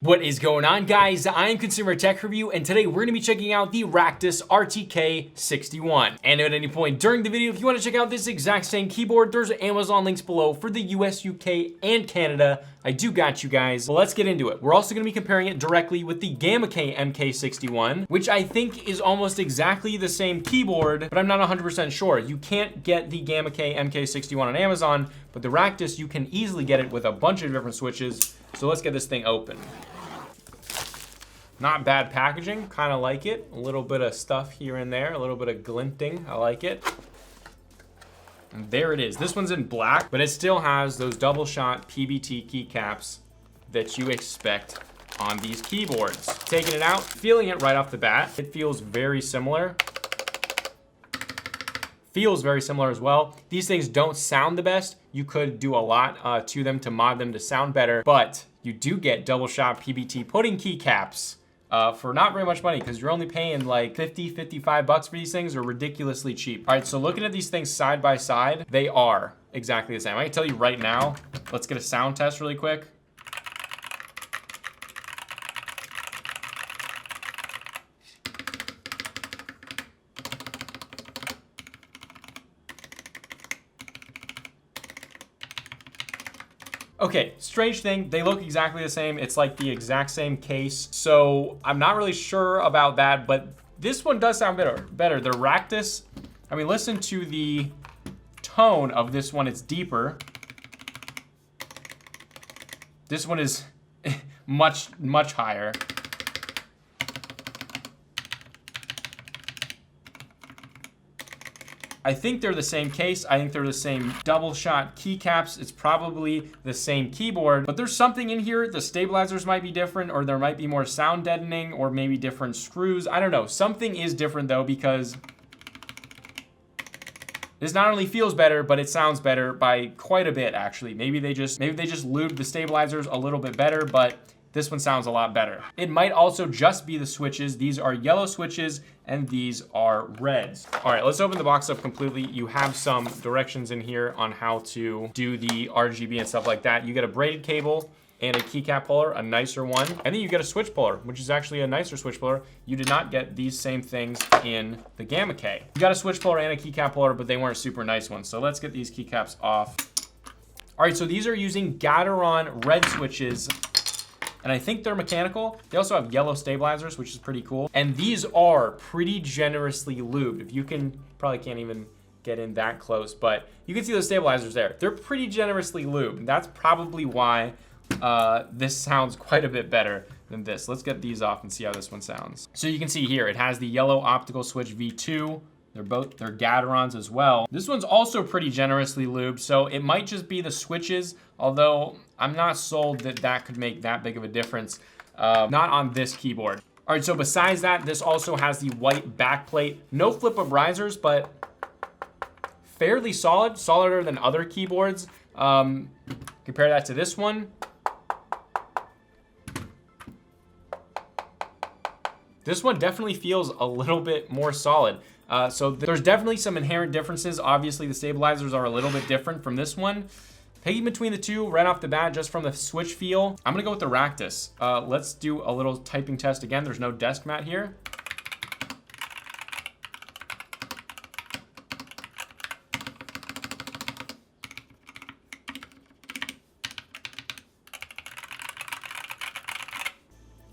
What is going on, guys? I am Consumer Tech Review, and today we're gonna be checking out the Ractous RTK61. And at any point during the video, if you wanna check out this exact same keyboard, there's Amazon links below for the US, UK, and Canada. I do got you guys. Well, let's get into it. We're also gonna be comparing it directly with the GamaKay MK61, which I think is almost exactly the same keyboard, but I'm not 100% sure. You can't get the GamaKay MK61 on Amazon, but the Ractous, you can easily get it with a bunch of different switches. So let's get this thing open. Not bad packaging, kind of like it. A little bit of stuff here and there, a little bit of glinting, I like it. And there it is. This one's in black, but it still has those double shot PBT keycaps that you expect on these keyboards. Taking it out, feeling it right off the bat. It feels very similar. Feels very similar as well. These things don't sound the best. You could do a lot to them to mod them to sound better, but you do get double shot PBT pudding keycaps for not very much money, because you're only paying like 50, 55 bucks for these things. Are ridiculously cheap. All right, so looking at these things side by side, they are exactly the same. I can tell you right now, let's get a sound test really quick. Okay, strange thing, they look exactly the same. It's like the exact same case. So I'm not really sure about that, but this one does sound better. The Ractous, I mean, listen to the tone of this one, it's deeper. This one is much higher. I think they're the same case. I think they're the same double shot keycaps. It's probably the same keyboard, but there's something in here. The stabilizers might be different, or there might be more sound deadening, or maybe different screws. I don't know. Something is different though, because this not only feels better, but it sounds better by quite a bit actually. Maybe they just lubed the stabilizers a little bit better, but this one sounds a lot better. It might also just be the switches. These are yellow switches and these are reds. All right, let's open the box up completely. You have some directions in here on how to do the RGB and stuff like that. You get a braided cable and a keycap puller, a nicer one. And then you get a switch puller, which is actually a nicer switch puller. You did not get these same things in the GamaKay. You got a switch puller and a keycap puller, but they weren't super nice ones. So let's get these keycaps off. All right, so these are using Gateron red switches, and I think they're mechanical. They also have yellow stabilizers, which is pretty cool. And these are pretty generously lubed. If you can, probably can't even get in that close, but you can see those stabilizers there. They're pretty generously lubed. That's probably why this sounds quite a bit better than this. Let's get these off and see how this one sounds. So you can see here, it has the yellow optical switch V2. They're Gaterons as well. This one's also pretty generously lubed, so it might just be the switches, although I'm not sold that that could make that big of a difference. Not on this keyboard. All right, so besides that, this also has the white backplate. No flip-up risers, but fairly solid, solider than other keyboards. Compare that to this one. This one definitely feels a little bit more solid. So there's definitely some inherent differences. Obviously, the stabilizers are a little bit different from this one. Picking between the two right off the bat, just from the switch feel, I'm gonna go with the Ractous. Let's do a little typing test again. There's no desk mat here.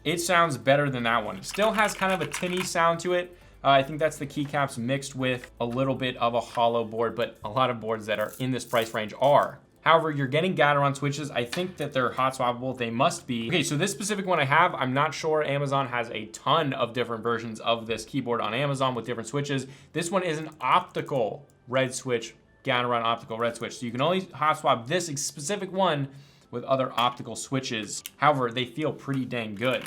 It sounds better than that one. It still has kind of a tinny sound to it. I think that's the keycaps mixed with a little bit of a hollow board, but a lot of boards that are in this price range are. However, you're getting Gateron switches. I think that they're hot swappable. They must be. Okay, so this specific one I have, I'm not sure. Amazon has a ton of different versions of this keyboard on Amazon with different switches. This one is an optical red switch, Gateron optical red switch. So you can only hot swap this specific one with other optical switches. However, they feel pretty dang good.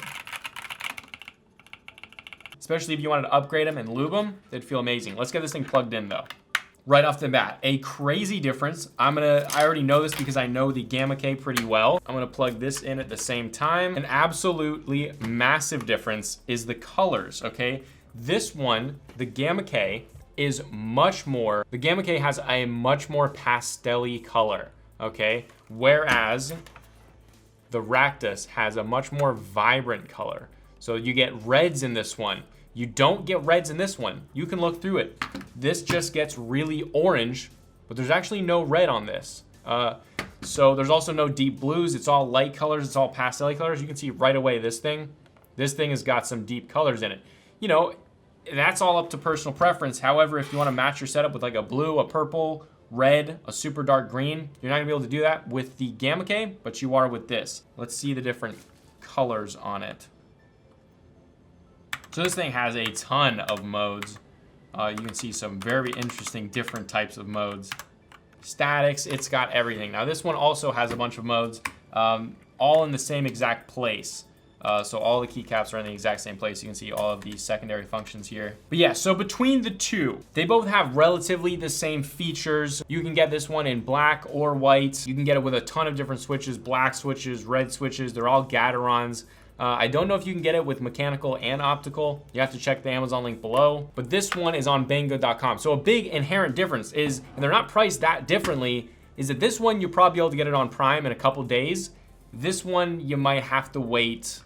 Especially if you wanted to upgrade them and lube them, they'd feel amazing. Let's get this thing plugged in though. Right off the bat, a crazy difference. I already know this because I know the GamaKay pretty well. I'm gonna plug this in at the same time. An absolutely massive difference is the colors, okay? This one, the GamaKay, is much more, the GamaKay has a much more pastel-y color, okay? Whereas the Ractous has a much more vibrant color. So you get reds in this one. You don't get reds in this one. You can look through it. This just gets really orange, but there's actually no red on this. So there's also no deep blues. It's all light colors. It's all pastel colors. You can see right away this thing has got some deep colors in it. You know, that's all up to personal preference. However, if you want to match your setup with like a blue, a purple, red, a super dark green, you're not gonna be able to do that with the GamaKay, but you are with this. Let's see the different colors on it. So this thing has a ton of modes. You can see some very interesting different types of modes. Statics, it's got everything. Now this one also has a bunch of modes, all in the same exact place. So all the keycaps are in the exact same place. You can see all of these secondary functions here. But yeah, so between the two, they both have relatively the same features. You can get this one in black or white. You can get it with a ton of different switches, black switches, red switches. They're all Gaterons. I don't know if you can get it with mechanical and optical. You have to check the Amazon link below. But this one is on Banggood.com. So a big inherent difference is, and they're not priced that differently, is that this one you'll probably be able to get it on Prime in a couple days. This one you might have to wait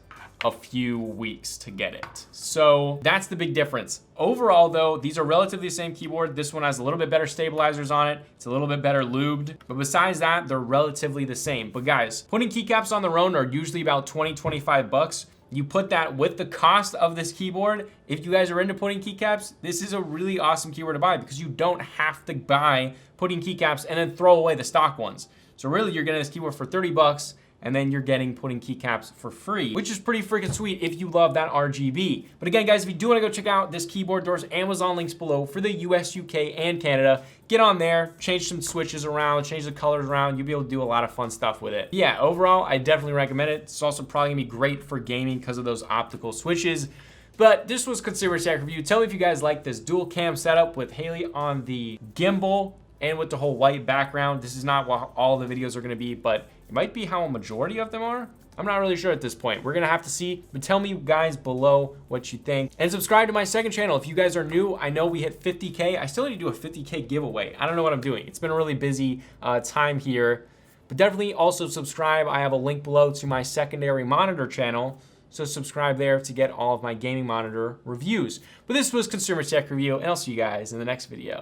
a few weeks to get it. So that's the big difference. Overall though, these are relatively the same keyboard. This one has a little bit better stabilizers on it. It's a little bit better lubed, but besides that, they're relatively the same. But guys, putting keycaps on their own are usually about 20, 25 bucks. You put that with the cost of this keyboard. If you guys are into putting keycaps, this is a really awesome keyboard to buy because you don't have to buy putting keycaps and then throw away the stock ones. So really you're getting this keyboard for 30 bucks and then you're getting putting keycaps for free, which is pretty freaking sweet if you love that RGB. But again, guys, if you do wanna go check out this keyboard, there's Amazon links below for the US, UK, and Canada. Get on there, change some switches around, change the colors around. You'll be able to do a lot of fun stuff with it. Yeah, overall, I definitely recommend it. It's also probably gonna be great for gaming because of those optical switches. But this was Consumer Tech Review. Tell me if you guys like this dual cam setup with Haley on the gimbal and with the whole white background. This is not what all the videos are gonna be, but it might be how a majority of them are. I'm not really sure at this point. We're gonna have to see, but tell me guys below what you think. And subscribe to my second channel if you guys are new. I know we hit 50K. I still need to do a 50K giveaway. I don't know what I'm doing. It's been a really busy time here, but definitely also subscribe. I have a link below to my secondary monitor channel. So subscribe there to get all of my gaming monitor reviews. But this was Consumer Tech Review, and I'll see you guys in the next video.